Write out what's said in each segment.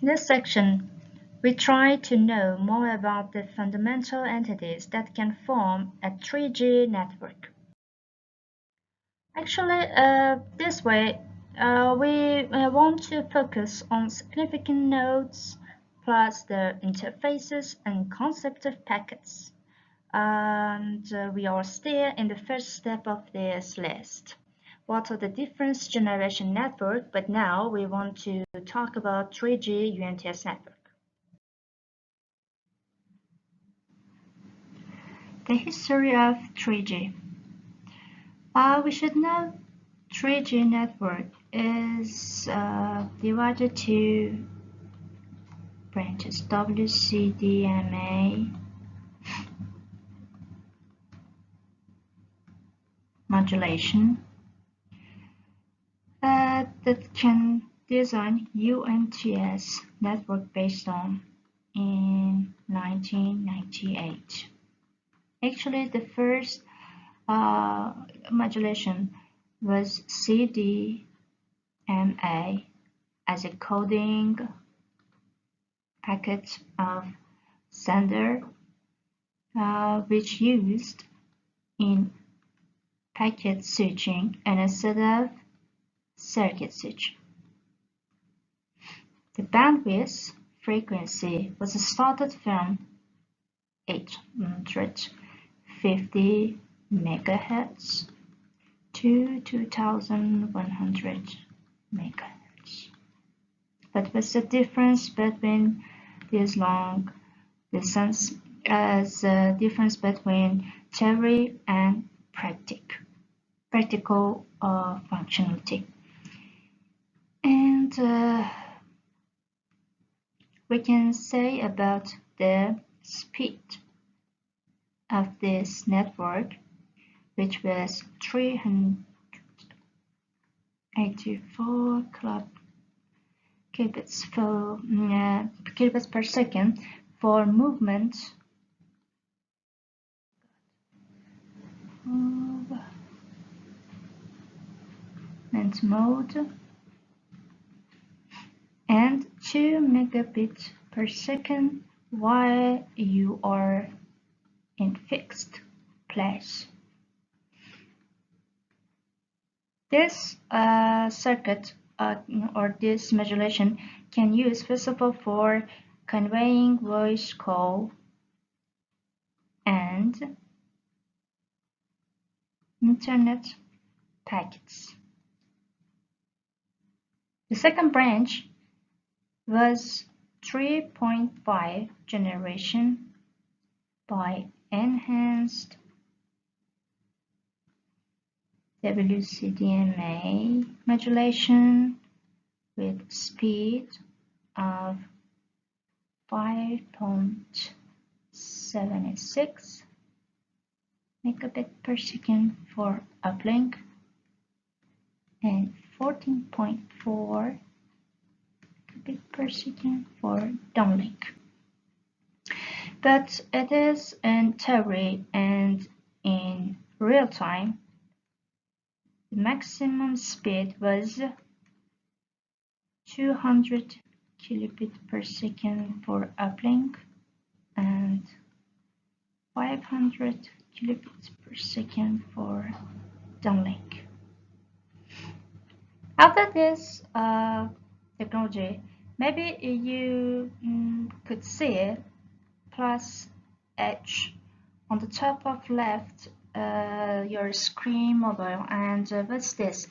In this section, we try to know more about the fundamental entities that can form a 3G network. Actually, this way, we want to focus on significant nodes plus the interfaces and concept of packets. And we are still in the first step of this list. What are the different generation network? But now we want to talk about 3G UMTS network. The history of 3G. We should know 3G network is divided to branches WCDMA, modulation, that can design UMTS network based on in 1998. Actually, the first modulation was CDMA as a coding packet of sender, which used in packet switching and instead of circuit switch. The bandwidth frequency was started from 850 megahertz to 2100 megahertz. But what's the difference between these long distance as the difference between theory and practical functionality? And we can say about the speed of this network, which was 384 kilobits per second for movement mode and 2 megabits per second while you are in fixed place. This circuit or this modulation can use first of all for conveying voice call and internet packets. The second branch was 3.5 generation by enhanced WCDMA modulation with speed of 5.76 megabit per second for uplink and 14.4 megabit per second for downlink. But it is in theory and in real time, the maximum speed was 200 kilobit per second for uplink and 500 kilobits per second for downlink. After this technology, maybe you could see plus H on the top of left your screen mobile, and what's this?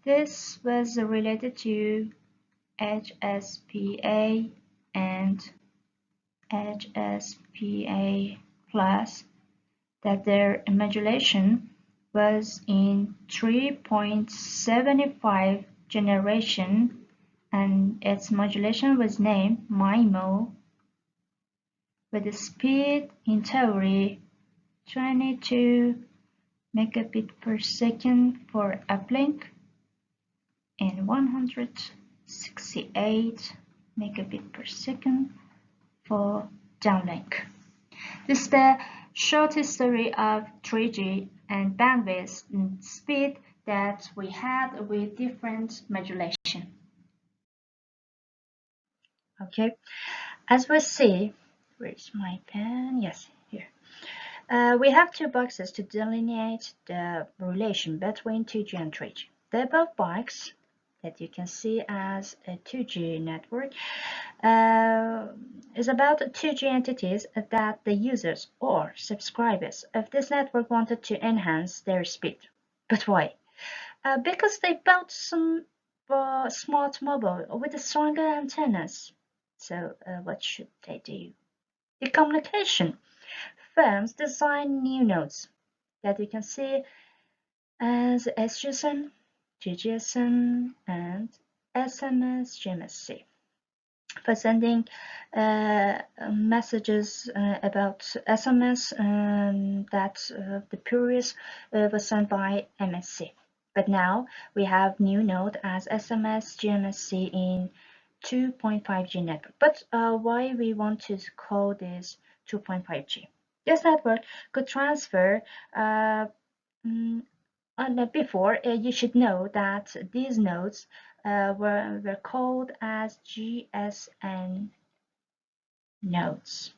This was related to HSPA and HSPA plus, that their modulation was in 3.75 generation and its modulation was named MIMO with a speed in theory 22 megabit per second for uplink and 168 megabit per second for downlink. This is the short history of 3G and bandwidth and speed that we had with different modulation. Okay, as we see, where's my pen? Yes, here. We have two boxes to delineate the relation between 2G and 3G. The above box that you can see as a 2G network uh, is about 2G entities that the users or subscribers of this network wanted to enhance their speed. But why? Because they built some smart mobile with stronger antennas. So what should they do? The communication firms design new nodes that you can see as SGSM, GGSM, and SMS GMSC for sending messages about SMS that the previous was sent by MSC. But now we have new node as SMS GMSC in 2.5G network. But why we want to call this 2.5G? This network could transfer mm, before, you should know that these nodes were called as GSN nodes.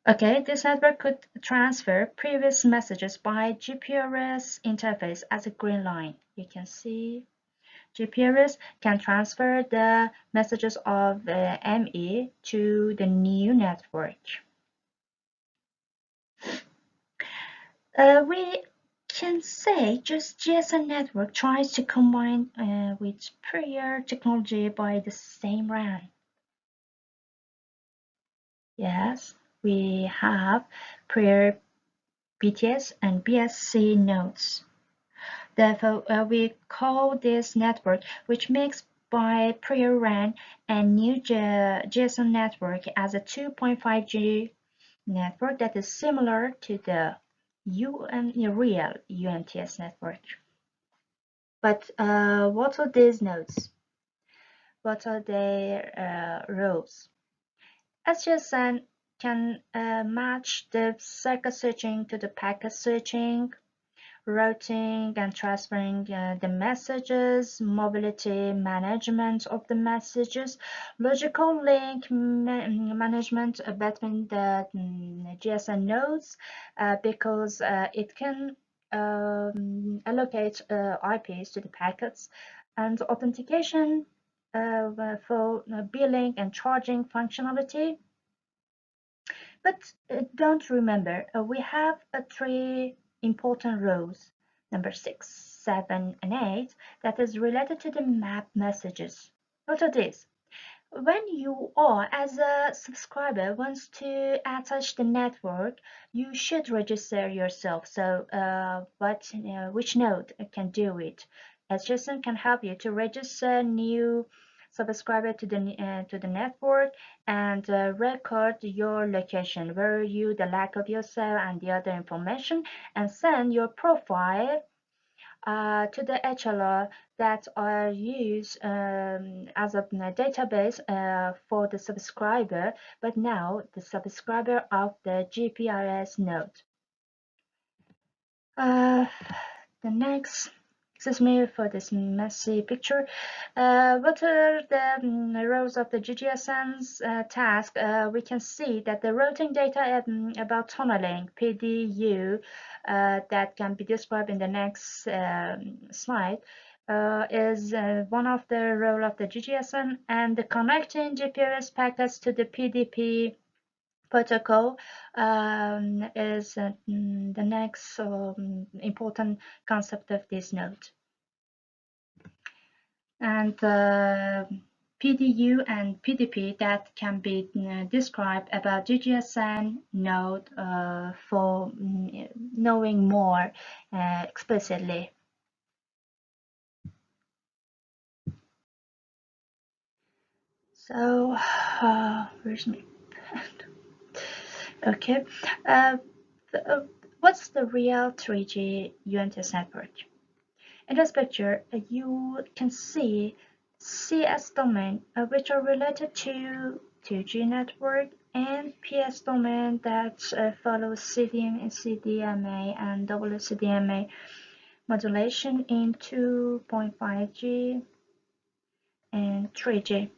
Okay, this network could transfer previous messages by GPRS interface as a green line. You can see GPRS can transfer the messages of ME to the new network. We can say just GSM network tries to combine with prior technology by the same RAN. Yes, we have prior BTS and BSC nodes. Therefore, we call this network, which makes by prior RAN and new GSM network as a 2.5G network that is similar to the real UMTS network. But what are these nodes? What are their roles? SGSN can match the circuit switching to the packet switching, routing and transferring the messages, mobility management of the messages, logical link management between the GSM nodes because it can allocate IPs to the packets, and authentication for billing and charging functionality. But don't remember, we have three important rows, number 6, 7, and 8, that is related to the map messages. What are these? When you are, as a subscriber, wants to attach the network, you should register yourself. So, which node can do it? SGSN can help you to register new subscriber to the network and record your location, where you, the lack of yourself, and the other information, and send your profile to the HLR that are used as a database for the subscriber, but now the subscriber of the GPRS node. The next, excuse me for this messy picture. What are the rows of the GGSN's task? We can see that the routing data about tunneling PDU that can be described in the next slide is one of the role of the GGSN, and the connecting GPRS packets to the PDP protocol is the next important concept of this node. And PDU and PDP that can be described about GGSN node for knowing more explicitly. So, where's my okay. What's the real 3G UMTS network? In this picture, you can see CS domain, which are related to 2G network, and PS domain that follows CDMA and WCDMA modulation in 2.5G and 3G.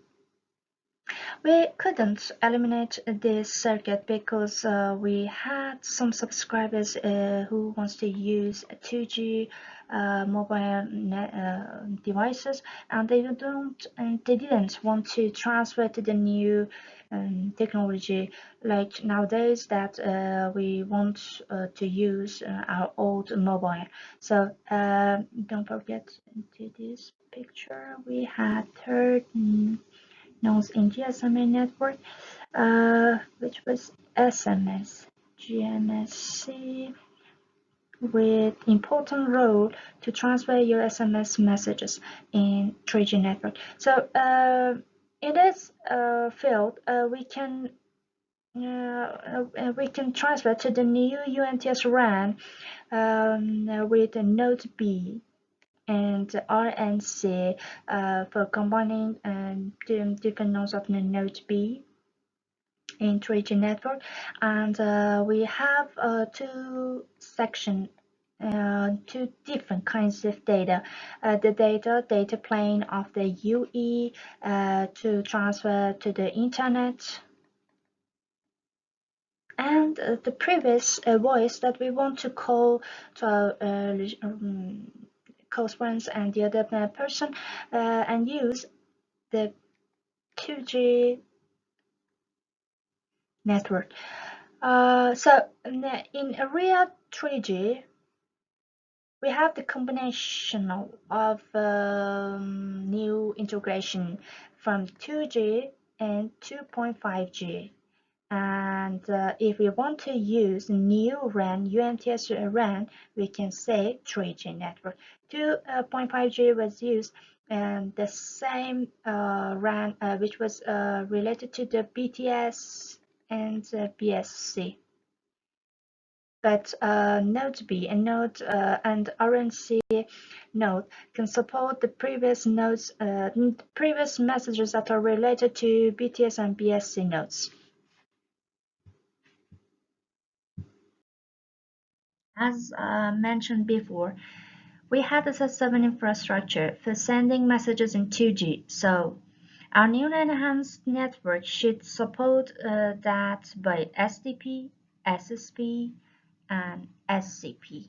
We couldn't eliminate this circuit because we had some subscribers who wants to use 2G mobile devices, and they didn't want to transfer to the new technology like nowadays that we want to use our old mobile. So don't forget to this picture we had third nodes in GSMA network, which was SMS, GMSC, with important role to transfer your SMS messages in 3G network. So in this field, we can transfer to the new UMTS RAN with a node B and RNC for combining different nodes of the node B in 3G network, and we have two different kinds of data. The data plane of the UE to transfer to the internet, and the previous voice that we want to call to our close friends and the other person and use the 2G network. So in a real 3G, we have the combination of new integration from 2G and 2.5G. And if we want to use new RAN, UMTS RAN, we can say 3G network. 2.5G was used, and the same RAN which was related to the BTS and BSC. But Node B and Node and RNC node can support the previous nodes, previous messages that are related to BTS and BSC nodes. As mentioned before, we had a S7 infrastructure for sending messages in 2G, so our new enhanced network should support that by SDP, SSP, and SCP.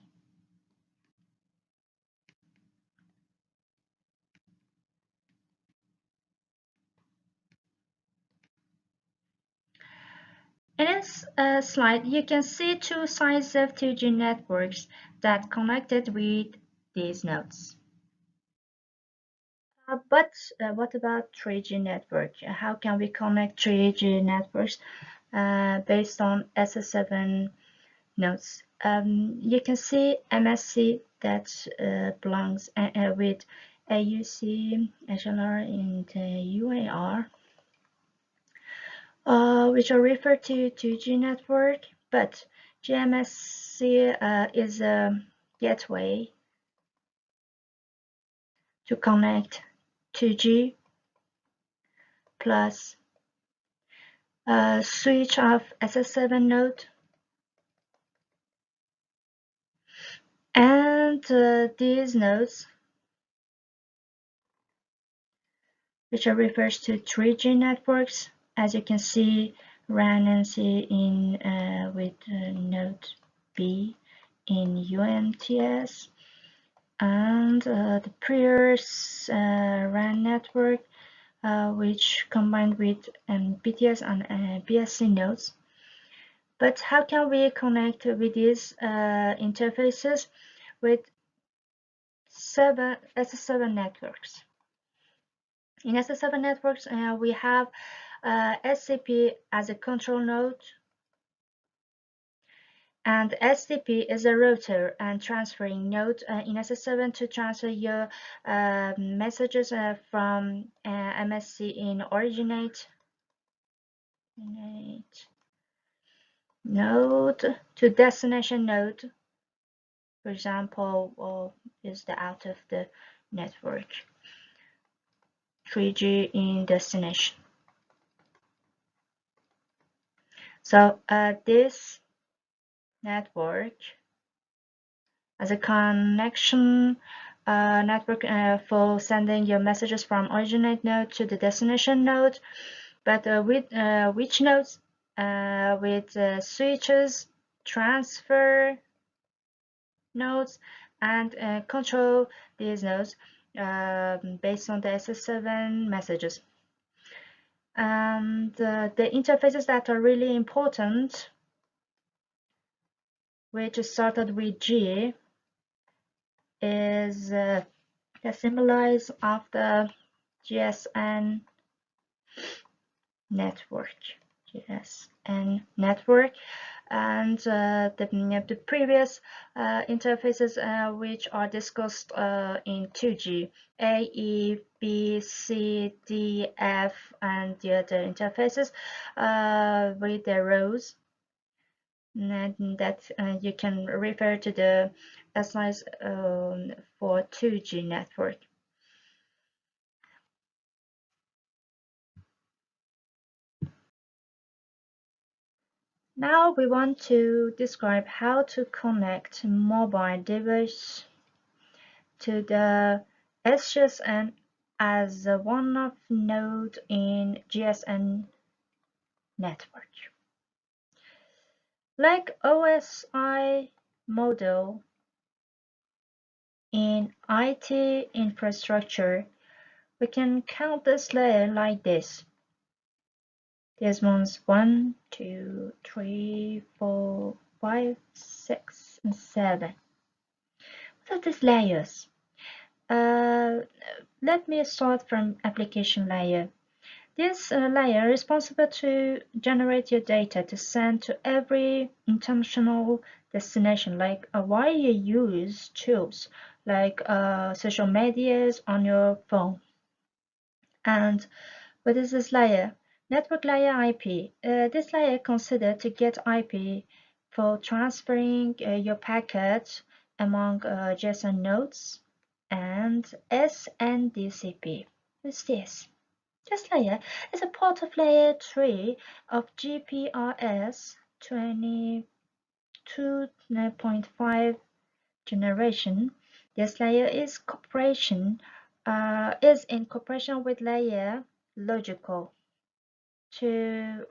In this slide, you can see two sides of 2G networks that connected with these nodes. But what about 3G network? How can we connect 3G networks based on SS7 nodes? You can see MSC that belongs with AUC, HLR, and UAR. Which are referred to 2G network, but GMSC is a gateway to connect 2G plus a switch of SS7 node, and these nodes, which are refers to 3G networks, as you can see, RAN and C in with node B in UMTS, and the previous RAN network, which combined with BTS and BSC nodes. But how can we connect with these interfaces with SS7 networks? In SS7 networks, we have SCP as a control node, and SDP is a router and transferring node in SS7 to transfer your messages from MSC in originate node to destination node. For example, is the out of the network 3G in destination. So this network as a connection network for sending your messages from originate node to the destination node, but with which nodes? With switches, transfer nodes, and control these nodes based on the SS7 messages. And the interfaces that are really important, which started with G, is the symbolize of the GSN network. GSN network, and the previous interfaces which are discussed in 2G, A, E, B, C, D, F, and the other interfaces with their rows. And that you can refer to the slides for 2G network. Now we want to describe how to connect mobile device to the SGSN as one of node in GSN network. Like OSI model in IT infrastructure, we can count this layer like this. This one's 1, 2, 3, 4, 5, 6, and 7. What are these layers? Let me start from application layer. This layer is responsible to generate your data to send to every international destination, like why you use tools like social medias on your phone. And what is this layer? Network layer IP. This layer considered to get IP for transferring your packet among JSON nodes and SNDCP. What's this? This layer is a part of layer 3 of GPRS 22.5 generation. This layer is in cooperation with layer logical to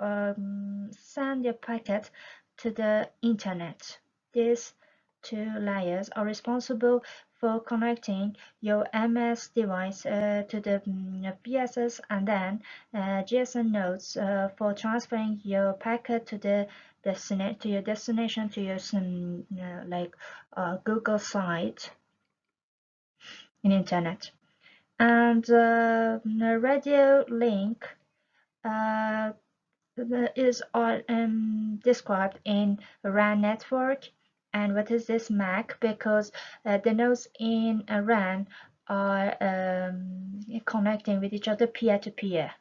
send your packet to the internet. These two layers are responsible for connecting your MS device to the PSS and then GSM nodes for transferring your packet to the destination to your Google site in internet. And the radio link is described in RAN network. And what is this MAC? Because the nodes in a RAN are connecting with each other peer-to-peer.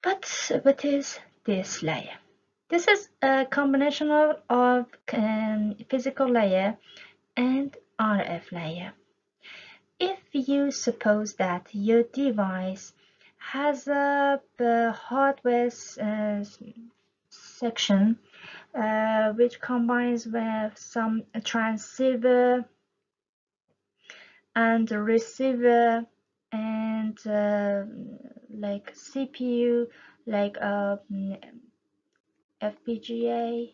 But what is this layer? This is a combination of physical layer and RF layer. If you suppose that your device has a hardware section which combines with some transceiver and receiver and like CPU, like FPGA,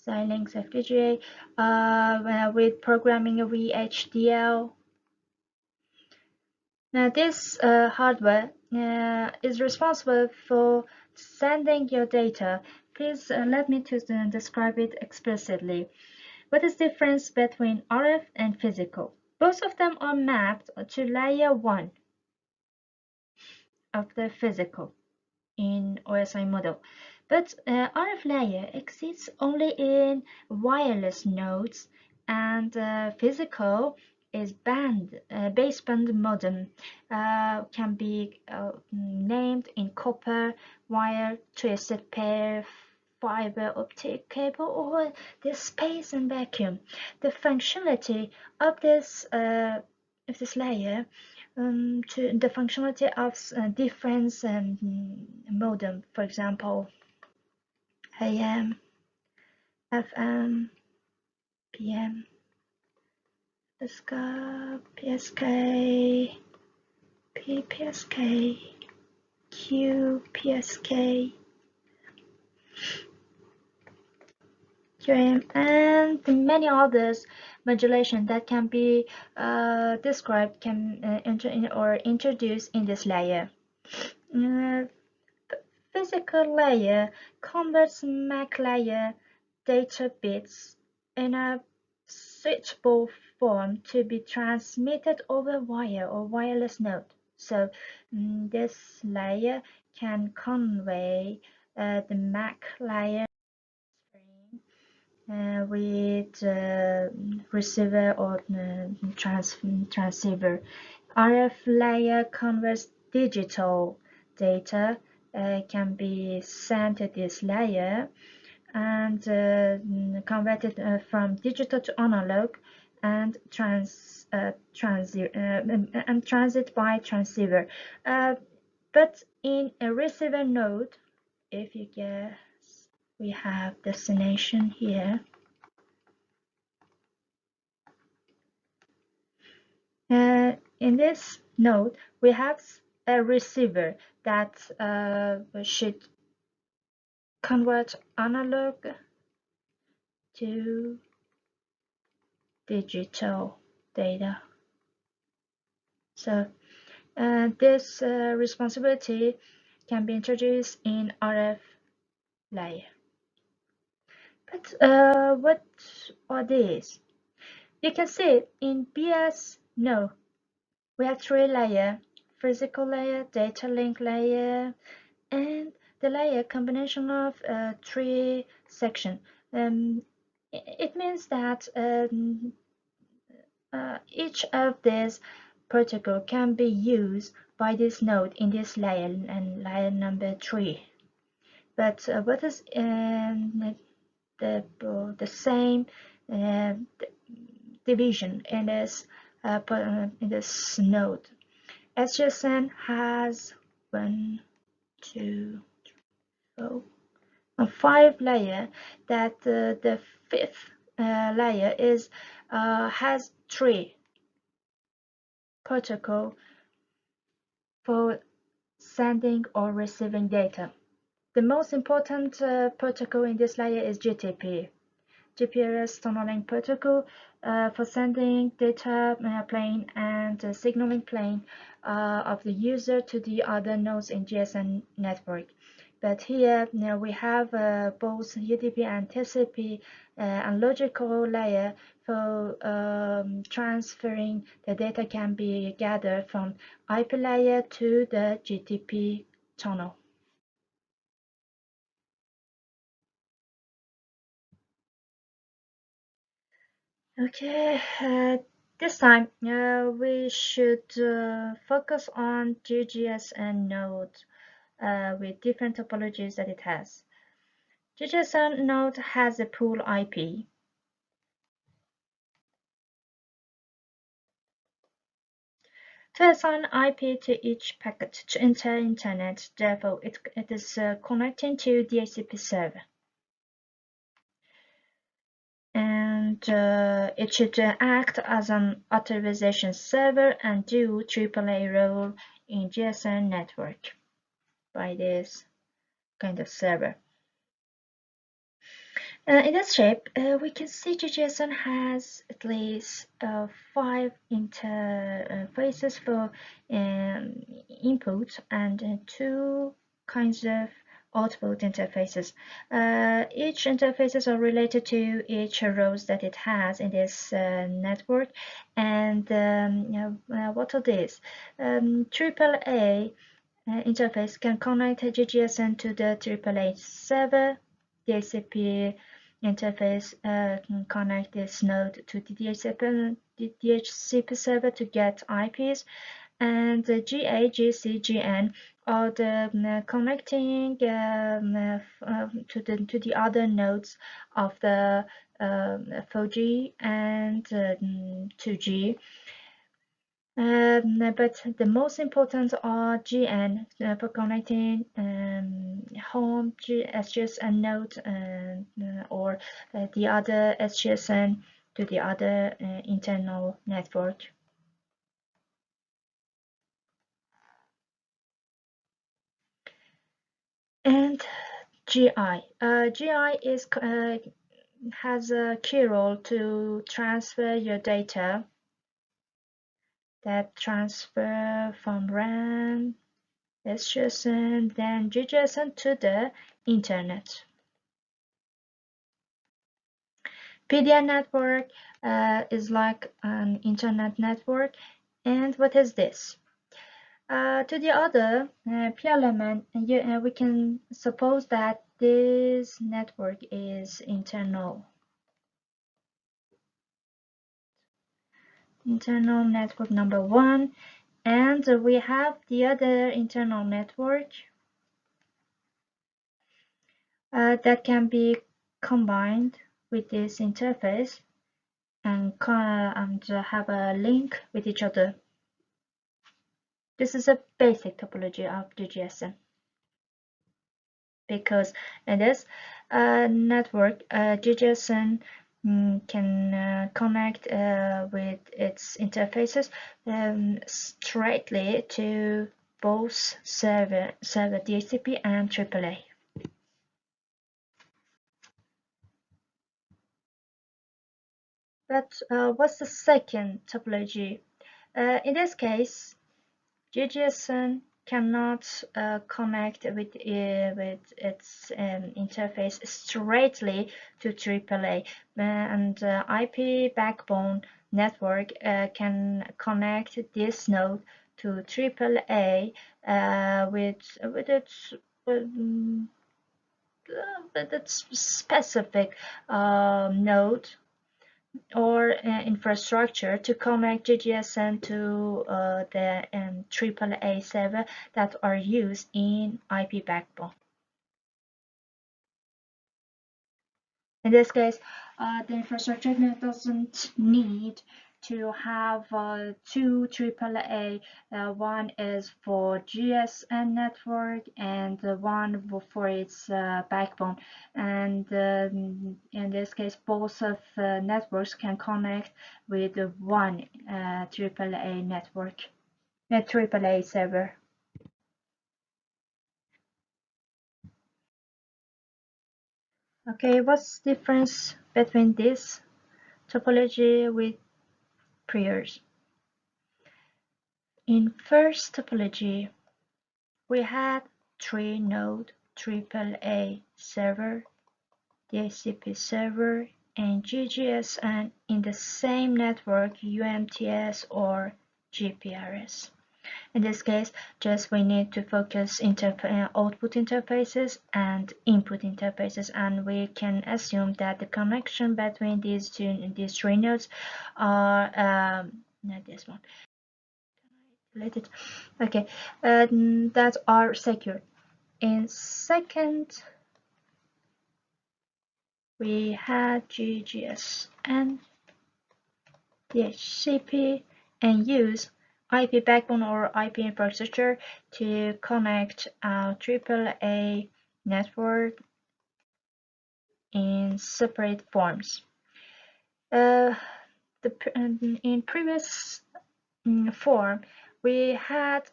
Xilinx FPGA, with programming VHDL. Now this hardware is responsible for sending your data. Please let me to describe it explicitly. What is the difference between RF and physical? Both of them are mapped to layer 1 of the physical in OSI model. But RF layer exists only in wireless nodes, and physical is baseband modem, can be named in copper, wire, twisted pair, fiber optic cable, or the space and vacuum. The functionality of this layer to the functionality of different modem, for example, AM, FM, PM, Let's go PSK, P PSK, Q PSK, QAM, and many others modulation that can be described can or introduced in this layer. Uh, Physical layer converts MAC layer data bits in a switchable form to be transmitted over wire or wireless node. So this layer can convey the MAC layer with receiver or transceiver. RF layer converts digital data can be sent to this layer and converted from digital to analog and transit by transceiver. But in a receiver node, if you guess, we have destination here. In this node, we have a receiver that should convert analog to digital data. So this responsibility can be introduced in RF layer. But what are these? You can see in BS no, we have three layers: physical layer, data link layer, and the layer combination of three sections. It means that each of these protocol can be used by this node in this layer and layer number 3. But what is the same division in this node? SGSN has 1, 2, 3, 4, 5 layer. That the fifth layer is has 3 protocol for sending or receiving data. The most important protocol in this layer is GTP, GPRS tunneling protocol for sending data plane and signaling plane of the user to the other nodes in GSM network. But here we have both UDP and TCP and logical layer for transferring the data can be gathered from IP layer to the GTP tunnel. Okay, this time we should focus on GGSN node with different topologies that it has. GGSN node has a pool IP. To assign IP to each packet to enter internet, therefore it is connecting to DHCP server. And it should act as an authorization server and do AAA role in GSM network by this kind of server. In this shape, we can see GGSN has at least 5 interfaces for input and 2 kinds of output interfaces. Each interfaces are related to each rows that it has in this network. And what are these? AAA interface can connect GGSN to the AAA server. DHCP interface can connect this node to the DHCP server to get IPs, and the GA, GC, GN are the connecting to the other nodes of the 4G and 2G. But the most important are GN for connecting home SGSN node or the other SGSN to the other internal network. And GI. GI has a key role to transfer your data, that transfer from RAN, SGSN, then GGSN to the internet. PDN network is like an internet network. And what is this? To the other P element, we can suppose that this network is internal network number 1, and we have the other internal network that can be combined with this interface and have a link with each other. This is a basic topology of GGSN, because in this network, GGSN can connect with its interfaces straightly to both server DHCP and AAA. But what's the second topology? In this case, GGSN cannot connect with its interface straightly to AAA, and IP backbone network can connect this node to AAA with its specific node or infrastructure to connect GGSN to the AAA server that are used in IP backbone. In this case, the infrastructure doesn't need to have two AAA. One is for GSN network and one for its backbone. And in this case, both of networks can connect with one AAA network, a AAA server. Okay, what's the difference between this topology with priors? In first topology, we had 3-node AAA server, DHCP server, and GGSN in the same network, UMTS or GPRS. In this case, just we need to focus output interfaces and input interfaces, and we can assume that the connection between these three nodes are not this one. Related. Okay, that are secure. In second, we had GGSN, DHCP, and use IP backbone or IP infrastructure to connect our AAA network in separate forms. In previous form, we had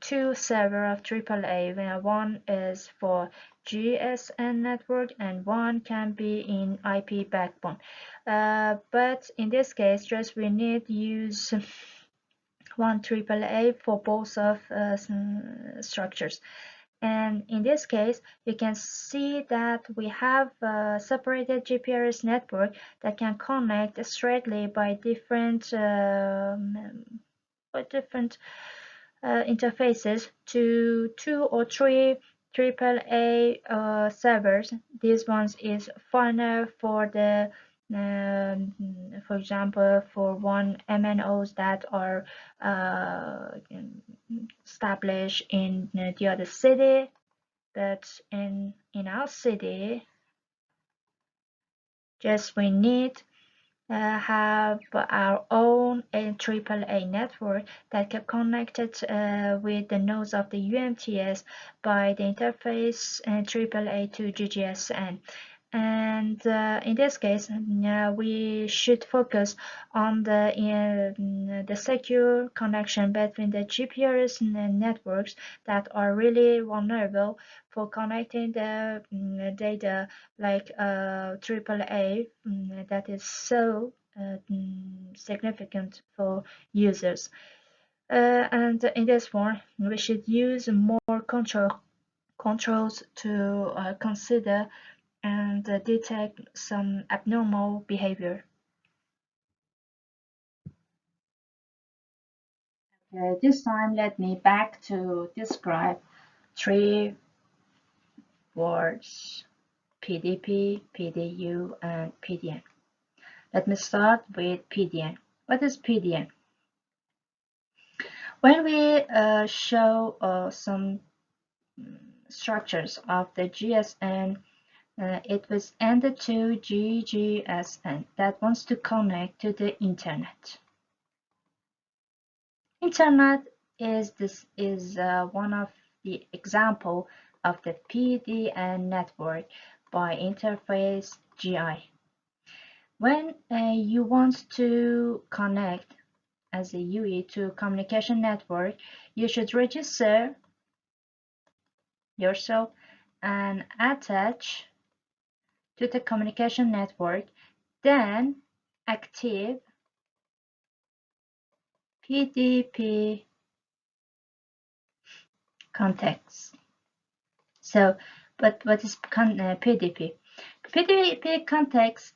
two servers of AAA. One is for GSN network and one can be in IP backbone. But in this case, just we need to use one AAA for both of structures. And in this case, you can see that we have a separated GPRS network that can connect straightly by different interfaces to 2 or 3 AAA servers. This one is finer for the for example, for one MNOs that are established in the other city, but in our city, just we need have our own AAA network that can connect it with the nodes of the UMTS by the interface AAA to GGSN. And in this case, we should focus on the secure connection between the GPS networks that are really vulnerable for connecting the data, like AAA, that is so significant for users. And in this one, we should use more controls to consider and detect some abnormal behavior. This time, let me back to describe three words: PDP, PDU, and PDN. Let me start with PDN. What is PDN? When we show some structures of the GSN, it was ended to GGSN that wants to connect to the internet. Internet is one of the example of the PDN network by interface GI. When you want to connect as a UE to communication network, you should register yourself and attach to the communication network, then active PDP context. So, but what is PDP? PDP context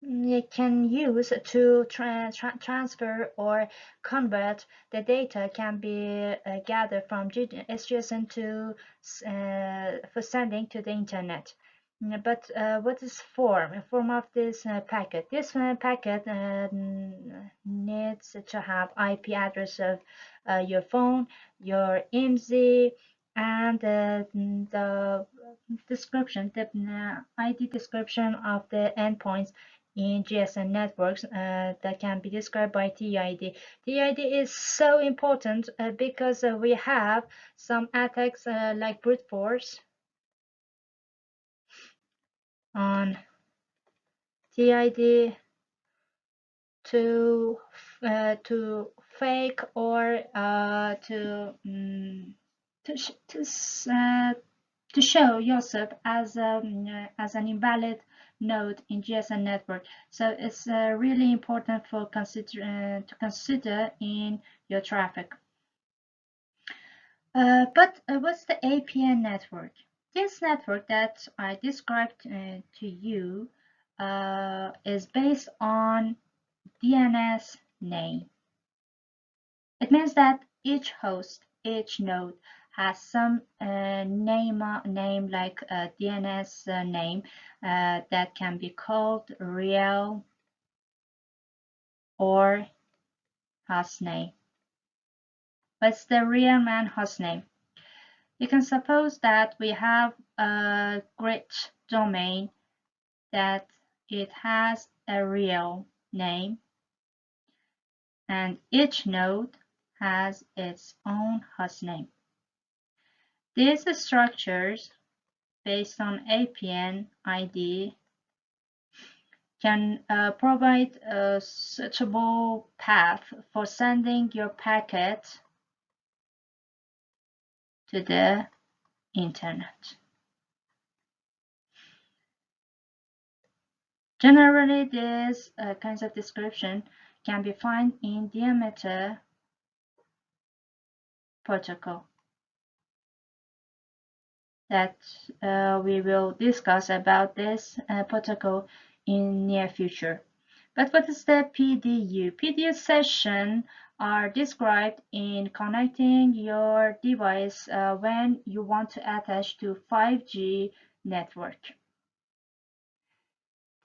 you can use to transfer or convert the data can be gathered from SGSN to for sending to the internet. But what is form? A form of this packet. This packet needs to have IP address of your phone, your IMSI, and the description, the ID description of the endpoints in GSM networks that can be described by TID. TID is so important because we have some attacks like brute force on TID to fake or to show yourself as an invalid node in GSM network. So it's really important for to consider in your traffic. But what's the APN network? This network that I described to you is based on DNS name. It means that each host, each node has some name like a DNS name that can be called real or host name. What's the real man host name? You can suppose that we have a great domain that it has a real name and each node has its own hostname. These structures, based on APN ID, can provide a suitable path for sending your packet to the internet. Generally, these kinds of description can be found in diameter protocol that we will discuss about this protocol in near future. But what is the PDU? PDU session are described in connecting your device when you want to attach to 5G network.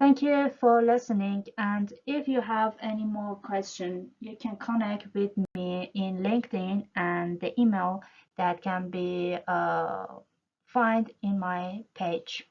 Thank you for listening, and if you have any more questions, you can connect with me in LinkedIn and the email that can be found in my page.